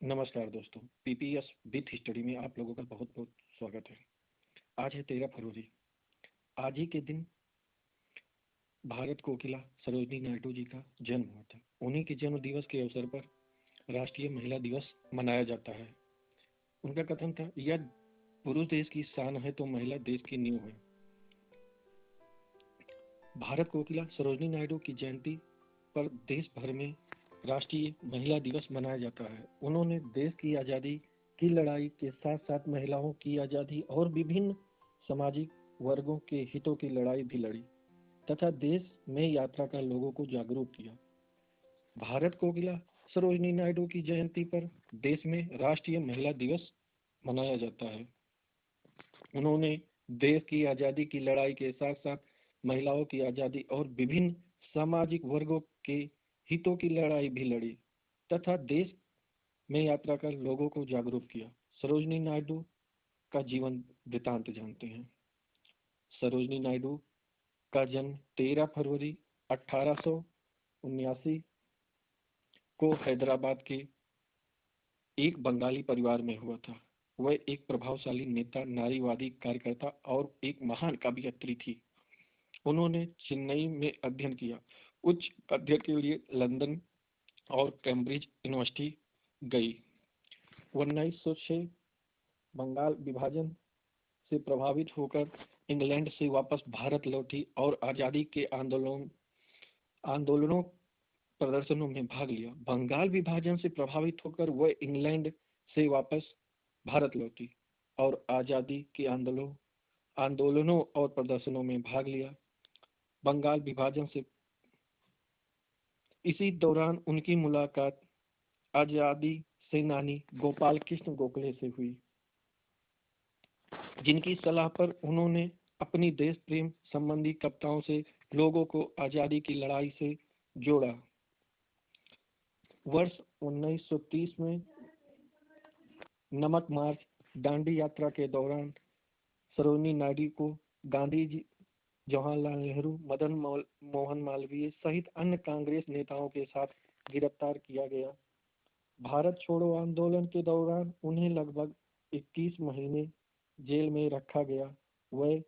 नमस्कार दोस्तों, PPS with history में आप लोगों का बहुत बहुत स्वागत है। आज है 13 फरवरी। आज ही के दिन भारत कोकिला सरोजिनी नायडू जी का जन्म हुआ था। उन्हीं के जन्म दिवस के अवसर पर राष्ट्रीय महिला दिवस मनाया जाता है। उनका कथन था, यह पुरुष देश की शान है तो महिला देश की नींव है। भारत कोकिला सरोजिनी नायडू की जयंती पर देश भर में राष्ट्रीय महिला दिवस मनाया जाता है। उन्होंने देश की आज़ादी की लड़ाई के साथ साथ महिलाओं की आज़ादी और विभिन्न सामाजिक वर्गों के हितों की लड़ाई भी लड़ी तथा देश में यात्रा कर लोगों को जागरूक किया। भारत कोकिला सरोजिनी नायडू की जयंती पर देश में राष्ट्रीय महिला दिवस मनाया जाता है। उन्होंने देश की आज़ादी की लड़ाई के साथ साथ महिलाओं की आज़ादी और विभिन्न सामाजिक वर्गों के हितों की लड़ाई भी लड़ी तथा देश में यात्रा कर लोगों को जागरूक किया। सरोजिनी नायडू का जीवन वृतांत जानते हैं। सरोजिनी नायडू का जन्म 13 फरवरी 1879 को हैदराबाद के एक बंगाली परिवार में हुआ था। वह एक प्रभावशाली नेता, नारीवादी कार्यकर्ता और एक महान कवयित्री थी। उन्होंने चेन्नई में अध्ययन किया। उच्च अध्ययन के लिए लंदन और कैम्ब्रिज यूनिवर्सिटी गई। 1906 बंगाल विभाजन से प्रभावित होकर इंग्लैंड से वापस भारत लौटी और आज़ादी के आंदोलनों प्रदर्शनों में भाग लिया। बंगाल विभाजन से प्रभावित होकर वह इंग्लैंड से वापस भारत लौटी और आज़ादी के आंदोलनों और प्रदर्शनों में भाग लिया। बंगाल विभाजन से इसी दौरान उनकी मुलाकात आज़ादी सेनानी गोपाल कृष्ण गोखले से हुई, जिनकी सलाह पर उन्होंने अपनी देश प्रेम संबंधी कविताओं से लोगों को आज़ादी की लड़ाई से जोड़ा। वर्ष 1930 में नमक मार्च दांडी यात्रा के दौरान सरोजिनी नायडू को गांधी जी, जवाहरलाल नेहरू, मदन मोहन मालवीय सहित अन्य कांग्रेस नेताओं के साथ गिरफ्तार किया गया। भारत छोड़ो आंदोलन के दौरान उन्हें लगभग 21 महीने जेल में रखा गया। वह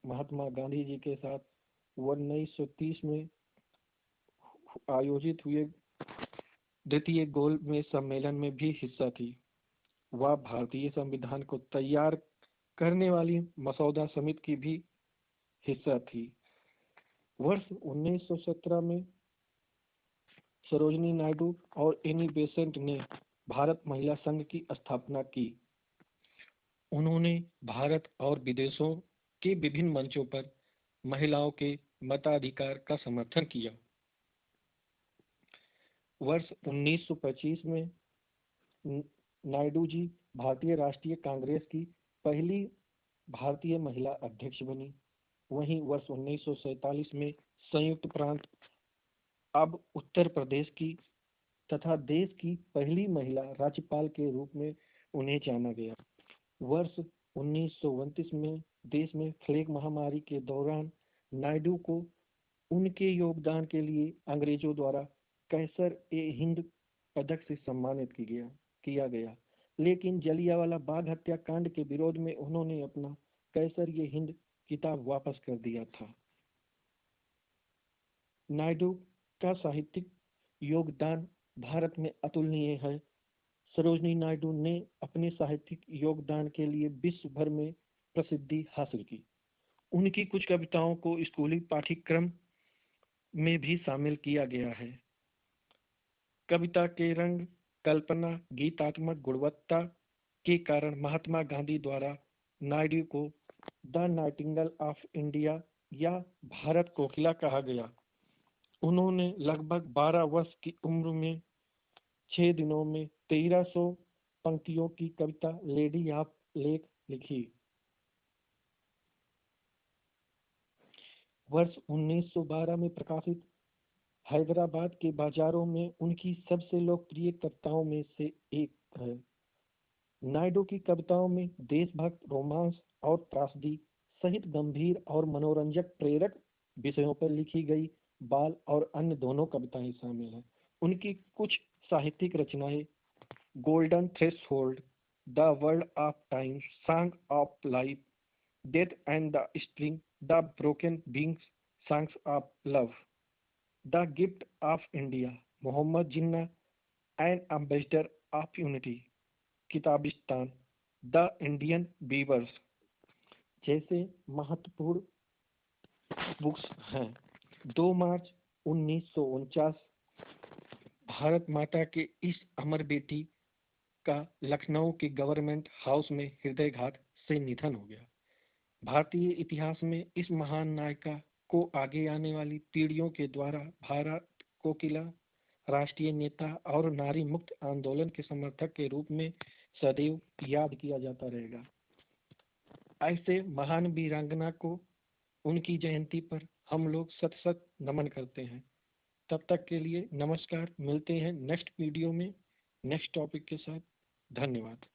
महात्मा गांधी जी के साथ 1930 में आयोजित हुए द्वितीय गोल में सम्मेलन में भी हिस्सा थी। वह भारतीय संविधान को तैयार करने वाली मसौदा समिति की भी हिस्सा थी। वर्ष 1917 में सरोजिनी नायडू और एनी बेसेंट ने भारत महिला संघ की स्थापना की। उन्होंने भारत और विदेशों के विभिन्न मंचों पर महिलाओं के मताधिकार का समर्थन किया। वर्ष 1925 में नायडू जी भारतीय राष्ट्रीय कांग्रेस की पहली भारतीय महिला अध्यक्ष बनी। वहीं वर्ष 1947 में संयुक्त प्रांत अब उत्तर प्रदेश की तथा देश की पहली महिला राज्यपाल के रूप में उन्हें जाना गया। वर्ष 1929 में देश में प्लेग महामारी के दौरान नायडू को उनके योगदान के लिए अंग्रेजों द्वारा कैसर-ए-हिंद पदक से सम्मानित किया गया, लेकिन जलियांवाला बाग हत्याकांड के विरोध में उन्होंने अपना कैसर-ए-हिंद खिताब वापस कर दिया था। नायडू का साहित्यिक योगदान भारत में अतुलनीय है। सरोजिनी नायडू ने अपने साहित्यिक योगदान के लिए विश्व भर में प्रसिद्धि हासिल की। उनकी कुछ कविताओं को स्कूली पाठ्यक्रम में भी शामिल किया गया है। कविता के रंग, कल्पना, गीतात्मक गुणवत्ता के कारण महात्मा गांधी द्वारा नायडू को द नाइटिंगेल ऑफ इंडिया या भारत कोकिला कहा गया। उन्होंने लगभग 12 वर्ष की उम्र में 6 दिनों में 1300 पंक्तियों की कविता लेडी ऑफ लेक लिखी। वर्ष 1912 में प्रकाशित हैदराबाद के बाजारों में उनकी सबसे लोकप्रिय कविताओं में से एक है। नायडू की कविताओं में देशभक्त, रोमांस और त्रासदी सहित गंभीर और मनोरंजक प्रेरक विषयों पर लिखी गई बाल और अन्य दोनों कविताएं शामिल हैं। उनकी कुछ साहित्यिक रचनाएं Golden Threshold, The World of Time, Song of Life, Death and the Spring, The Broken Beings, Songs of Love, The Gift of India, Muhammad Jinnah, an Ambassador of Unity, Kitabistan, the Indian beavers जैसे महत्वपूर्ण books हैं। 2 मार्च 1949 भारत माता के इस अमर बेटी का लखनऊ के government house में हृदयघात से निधन हो गया। भारतीय इतिहास में इस महान नायिका को आगे आने वाली पीढ़ियों के द्वारा भारत कोकिला, राष्ट्रीय नेता और नारी मुक्त आंदोलन के समर्थक के रूप में सदैव याद किया जाता रहेगा। ऐसे महान वीरांगना को उनकी जयंती पर हम लोग सत सत नमन करते हैं। तब तक के लिए नमस्कार, मिलते हैं नेक्स्ट वीडियो में नेक्स्ट टॉपिक के साथ। धन्यवाद।